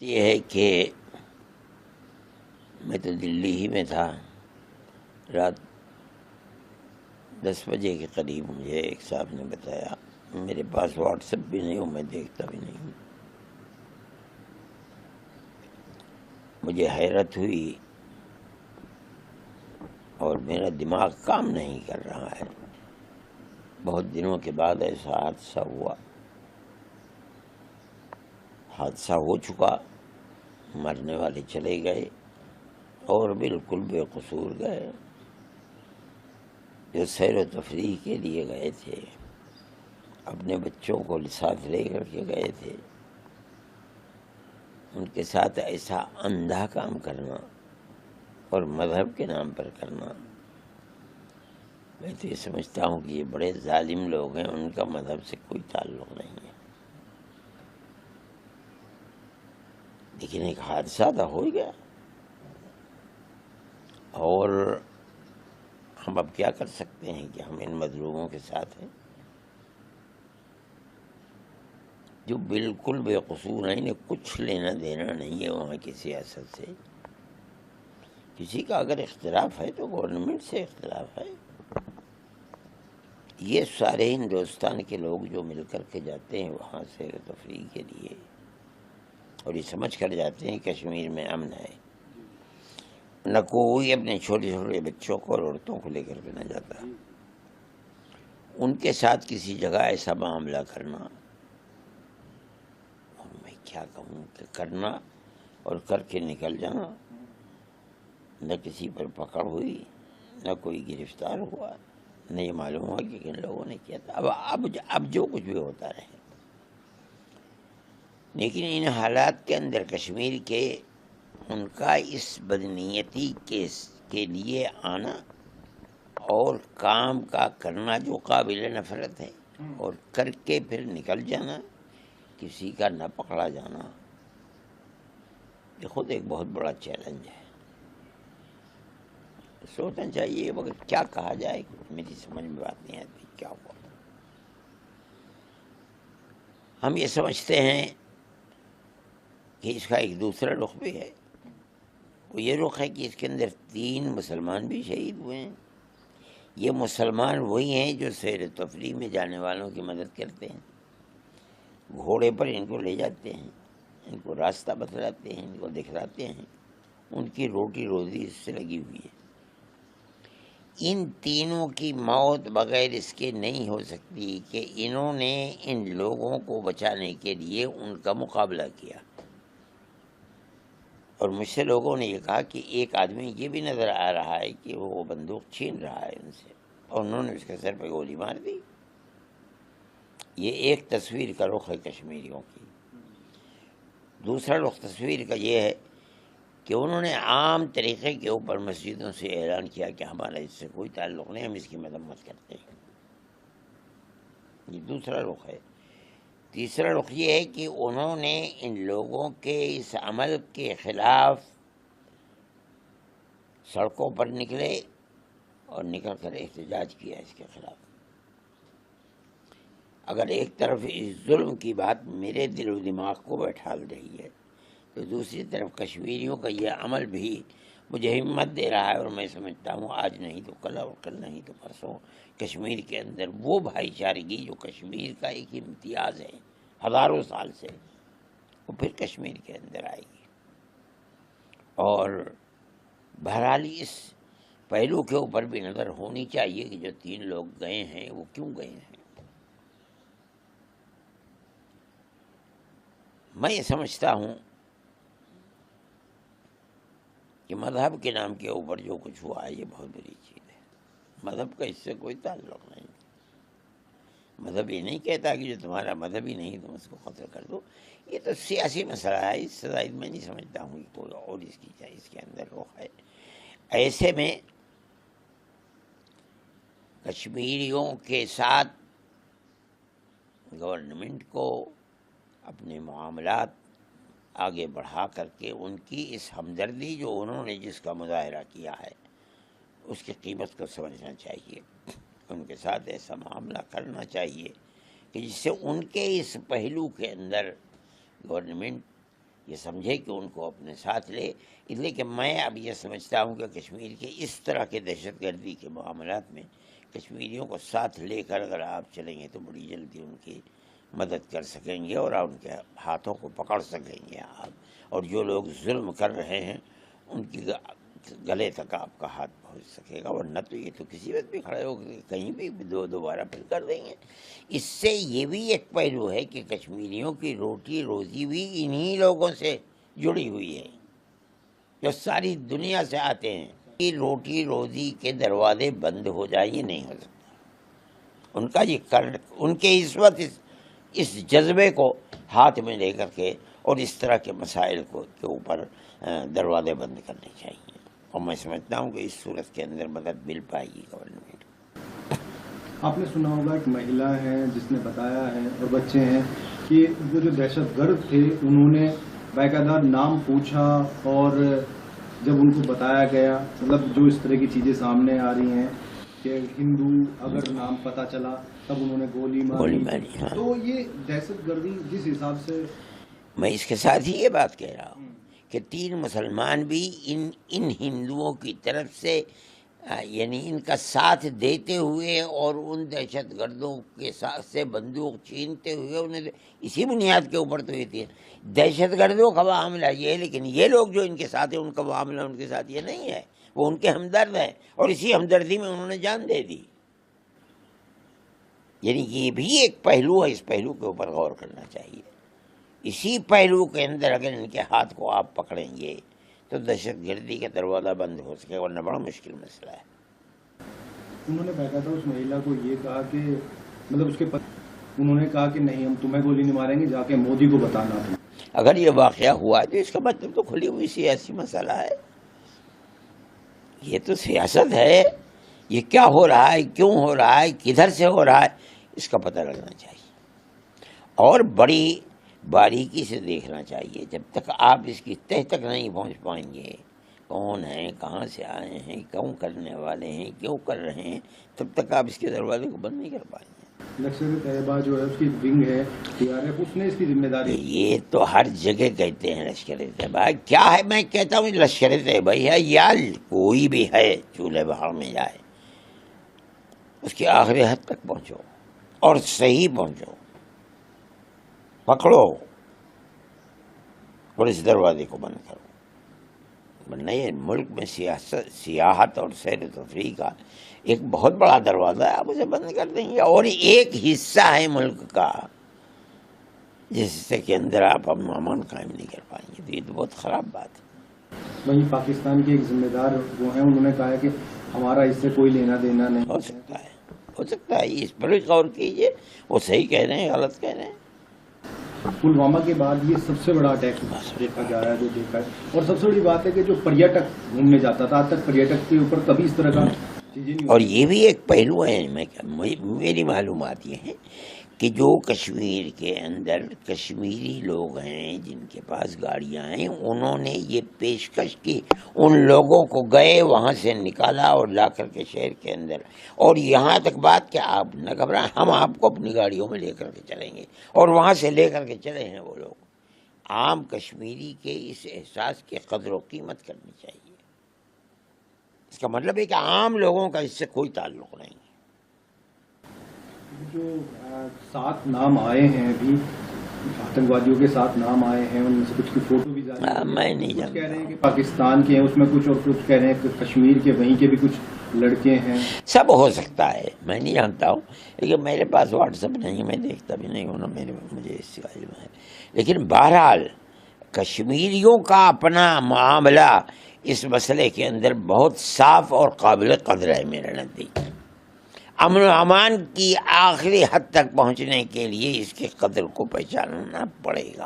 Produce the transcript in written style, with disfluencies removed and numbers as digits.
یہ ہے کہ میں تو دلی ہی میں تھا. رات 10 بجے کے قریب مجھے ایک صاحب نے بتایا. میرے پاس واٹس ایپ بھی نہیں ہوں، میں دیکھتا بھی نہیں ہوں. مجھے حیرت ہوئی اور میرا دماغ کام نہیں کر رہا ہے. بہت دنوں کے بعد ایسا حادثہ ہوا. حادثہ ہو چکا، مرنے والے چلے گئے اور بالکل بے قصور گئے. جو سیر و تفریح کے لیے گئے تھے، اپنے بچوں کو ساتھ لے کر کے گئے تھے، ان کے ساتھ ایسا اندھا کام کرنا اور مذہب کے نام پر کرنا، میں تو یہ سمجھتا ہوں کہ یہ بڑے ظالم لوگ ہیں. ان کا مذہب سے کوئی تعلق نہیں ہے. لیکن ایک حادثہ تو ہو ہی گیا، اور ہم اب کیا کر سکتے ہیں کہ ہم ان مظلوموں کے ساتھ ہیں جو بالکل بے قصور ہیں. انہیں کچھ لینا دینا نہیں ہے وہاں کی سیاست سے. کسی کا اگر اختلاف ہے تو گورنمنٹ سے اختلاف ہے. یہ سارے ہندوستان کے لوگ جو مل کر کے جاتے ہیں وہاں سیر و تفریح کے لیے، اور یہ سمجھ کر جاتے ہیں کشمیر میں امن ہے. نہ کوئی اپنے چھوٹے چھوٹے بچوں کو اور عورتوں کو لے کر کے نہ جاتا. ان کے ساتھ کسی جگہ ایسا معاملہ کرنا، اور میں کیا کہوں کہ کرنا اور کر کے نکل جانا، نہ کسی پر پکڑ ہوئی، نہ کوئی گرفتار ہوا، نہ یہ معلوم ہوا کہ کن لوگوں نے کیا تھا. اب جو کچھ بھی ہوتا رہے. لیکن ان حالات کے اندر کشمیر کے ان کا اس بدنیتی کے لیے آنا اور کام کا کرنا جو قابل نفرت ہے، اور کر کے پھر نکل جانا، کسی کا نہ پکڑا جانا، یہ خود ایک بہت بڑا چیلنج ہے. سوچنا چاہیے مگر کیا کہا جائے، میری سمجھ میں بات نہیں آتی کیا ہوا. ہم یہ سمجھتے ہیں کہ اس کا ایک دوسرا رخ بھی ہے. وہ یہ رخ ہے کہ اس کے اندر 3 مسلمان بھی شہید ہوئے ہیں. یہ مسلمان وہی ہیں جو سیر و تفریح میں جانے والوں کی مدد کرتے ہیں، گھوڑے پر ان کو لے جاتے ہیں، ان کو راستہ بتلاتے ہیں، ان کو دکھلاتے ہیں. ان کی روٹی روزی اس سے لگی ہوئی ہے. ان تینوں کی موت بغیر اس کے نہیں ہو سکتی کہ انہوں نے ان لوگوں کو بچانے کے لیے ان کا مقابلہ کیا. اور مجھ سے لوگوں نے یہ کہا کہ ایک آدمی یہ بھی نظر آ رہا ہے کہ وہ بندوق چھین رہا ہے ان سے، اور انہوں نے اس کے سر پہ گولی مار دی. یہ ایک تصویر کا رخ ہے کشمیریوں کی. دوسرا رخ تصویر کا یہ ہے کہ انہوں نے عام طریقے کے اوپر مسجدوں سے اعلان کیا کہ ہمارا اس سے کوئی تعلق نہیں، ہم اس کی مذمت کرتے ہیں. یہ دوسرا رخ ہے. تیسرا رخ یہ ہے کہ انہوں نے ان لوگوں کے اس عمل کے خلاف سڑکوں پر نکلے اور نکل کر احتجاج کیا اس کے خلاف. اگر ایک طرف اس ظلم کی بات میرے دل و دماغ کو بیٹھال رہی ہے، تو دوسری طرف کشمیریوں کا یہ عمل بھی مجھے ہمت دے رہا ہے. اور میں سمجھتا ہوں آج نہیں تو کل، اور کل نہیں تو پرسوں، کشمیر کے اندر وہ بھائی چارگی جو کشمیر کا ایک امتیاز ہے ہزاروں سال سے، وہ پھر کشمیر کے اندر آئے گی. اور بہرحال اس پہلو کے اوپر بھی نظر ہونی چاہیے کہ جو 3 لوگ گئے ہیں وہ کیوں گئے ہیں. میں یہ سمجھتا ہوں کہ مذہب کے نام کے اوپر جو کچھ ہوا ہے یہ بہت بری چیز ہے. مذہب کا اس سے کوئی تعلق نہیں. مذہب یہ نہیں کہتا کہ جو تمہارا مذہب ہی نہیں تم اس کو قتل کر دو. یہ تو سیاسی مسئلہ ہے. اس سے زائد میں نہیں سمجھتا ہوں کہ کوئی اور اس کے اندر رخ ہے. ایسے میں کشمیریوں کے ساتھ گورنمنٹ کو اپنے معاملات آگے بڑھا کر کے ان کی اس ہمدردی جو انہوں نے جس کا مظاہرہ کیا ہے اس کی قیمت کو سمجھنا چاہیے. ان کے ساتھ ایسا معاملہ کرنا چاہیے کہ جس سے ان کے اس پہلو کے اندر گورنمنٹ یہ سمجھے کہ ان کو اپنے ساتھ لے. اس لیے کہ میں اب یہ سمجھتا ہوں کہ کشمیر کے اس طرح کے دہشت گردی کے معاملات میں کشمیریوں کو ساتھ لے کر اگر آپ چلیں گے تو بڑی جلدی ان کی مدد کر سکیں گے اور ان کے ہاتھوں کو پکڑ سکیں گے آپ. اور جو لوگ ظلم کر رہے ہیں ان کی گلے تک آپ کا ہاتھ پہنچ سکے گا، ورنہ تو یہ تو کسی وقت بھی کھڑے ہو کے کہیں بھی دوبارہ پھر کر دیں گے. اس سے یہ بھی ایک پہلو ہے کہ کشمیریوں کی روٹی روزی بھی انہی لوگوں سے جڑی ہوئی ہے جو ساری دنیا سے آتے ہیں. یہ روٹی روزی کے دروازے بند ہو جائیں یہ نہیں ہو سکتا. ان کا یہ ان کے اس وقت اس جذبے کو ہاتھ میں لے کر کے اور اس طرح کے مسائل کے اوپر دروازے بند کرنے چاہیے. اور میں سمجھتا ہوں کہ اس صورت کے اندر مدد مل پائے گی گورنمنٹ. آپ نے سنا ہوگا ایک مہیلا ہے جس نے بتایا ہے اور بچے ہیں کہ وہ جو دہشت گرد تھے انہوں نے باقاعدہ نام پوچھا اور جب ان کو بتایا گیا مطلب جو اس طرح کی چیزیں سامنے آ رہی ہیں کہ ہندو اگر نام پتہ چلا تب انہوں نے گولی ماری. ہاں. تو یہ دہشت گردی جس حساب سے میں اس کے ساتھ ہی یہ بات کہہ رہا ہوں کہ 3 مسلمان بھی ان ہندوؤں کی طرف سے یعنی ان کا ساتھ دیتے ہوئے اور ان دہشت گردوں کے ساتھ سے بندوق چھینتے ہوئے انہیں اسی بنیاد کے اوپر تو یہ تھی. دہشت گردوں کا معاملہ یہ ہے، لیکن یہ لوگ جو ان کے ساتھ ہیں ان کا معاملہ ان کے ساتھ یہ نہیں ہے. وہ ان کے ہمدرد ہیں اور اسی ہمدردی میں انہوں نے جان دے دی. یعنی یہ بھی ایک پہلو ہے، اس پہلو کے اوپر غور کرنا چاہیے. اسی پہلو کے اندر اگر ان کے ہاتھ کو آپ پکڑیں گے تو دہشت گردی کا دروازہ بند ہو سکے، ورنہ بڑا مشکل مسئلہ ہے. انہوں نے باقاعدہ اس مہیلا کو یہ کہا کہ مطلب اس کے انہوں نے کہا کہ نہیں ہم تمہیں گولی نہیں ماریں گے، جا کے مودی کو بتانا تھا. اگر یہ واقعہ ہوا ہے تو اس کا مطلب تو کھلی ہوئی سیاسی مسئلہ ہے. یہ تو سیاست ہے. یہ کیا ہو رہا ہے، کیوں ہو رہا ہے، کدھر سے ہو رہا ہے، اس کا پتہ لگنا چاہیے اور بڑی باریکی سے دیکھنا چاہیے. جب تک آپ اس کی تہ تک نہیں پہنچ پائیں گے کون ہیں، کہاں سے آئے ہیں، کیوں کرنے والے ہیں، کیوں کر رہے ہیں، تب تک آپ اس کے دروازے کو بند نہیں کر پائیں گے. لشکر طیبہ جو ہے اس کی ونگ ہے TRF، اس نے اس کی ذمہ داری. یہ تو ہر جگہ کہتے ہیں لشکر طیبہ. کیا ہے، میں کہتا ہوں لشکر طیبہ ہے یا کوئی بھی ہے چولہے بہاڑ میں جائے، اس کی آخری حد تک پہنچو اور صحیح پہنچو، پکڑو اور اس دروازے کو بند کرو. ورنہ یہ ملک میں سیاحت اور سیر و تفریح کا ایک بہت بڑا دروازہ ہے، آپ اسے بند کر دیں گے. اور ایک حصہ ہے ملک کا جس حصے کے اندر آپ امن قائم نہیں کر پائیں گے، تو یہ تو بہت خراب بات ہے. وہیں پاکستان کے ایک ذمہ دار وہ ہیں، انہوں نے کہا ہے کہ ہمارا اس سے کوئی لینا دینا نہیں. ہو سکتا ہے اس پر بھی غور کیجئے. وہ صحیح کہہ رہے ہیں، غلط کہہ رہے ہیں. پلوامہ کے بعد یہ سب سے بڑا اٹیک دیکھا جا رہا ہے جو دیکھا ہے. اور سب سے بڑی بات ہے کہ جو پریٹک گھومنے جاتا تھا آج تک پریٹک کے اوپر کبھی اس طرح کا چیزیں نہیں. اور یہ بھی ایک پہلو ہے. میری معلومات یہ ہے کہ جو کشمیر کے اندر کشمیری لوگ ہیں جن کے پاس گاڑیاں ہیں، انہوں نے یہ پیشکش کی ان لوگوں کو، گئے وہاں سے نکالا اور لا کر کے شہر کے اندر. اور یہاں تک بات کہ آپ نہ گھبرائیں، ہم آپ کو اپنی گاڑیوں میں لے کر کے چلیں گے. اور وہاں سے لے کر کے چلے ہیں وہ لوگ. عام کشمیری کے اس احساس کی قدر و قیمت کرنی چاہیے. اس کا مطلب ہے کہ عام لوگوں کا اس سے کوئی تعلق نہیں. جو 7 نام آئے ہیں ابھی آتنکوادیوں کے 7 نام آئے ہیں، ان میں سے کچھ کی فوٹو بھی جاری ہے. میں نہیں جانتا. کہہ رہے ہیں کہ پاکستان کے ہیں اس میں کچھ، اور کچھ کہہ رہے ہیں کہ کشمیر کے وہیں کے بھی کچھ لڑکے ہیں. سب ہو سکتا ہے، میں نہیں جانتا ہوں. لیکن میرے پاس واٹس ایپ نہیں ہے، میں دیکھتا بھی نہیں ہوں، مجھے اس کا علم ہے. لیکن بہرحال کشمیریوں کا اپنا معاملہ اس مسئلے کے اندر بہت صاف اور قابل قدر ہے. میرے نزدیک امن و امان کی آخری حد تک پہنچنے کے لیے اس کے قدر کو پہچاننا پڑے گا.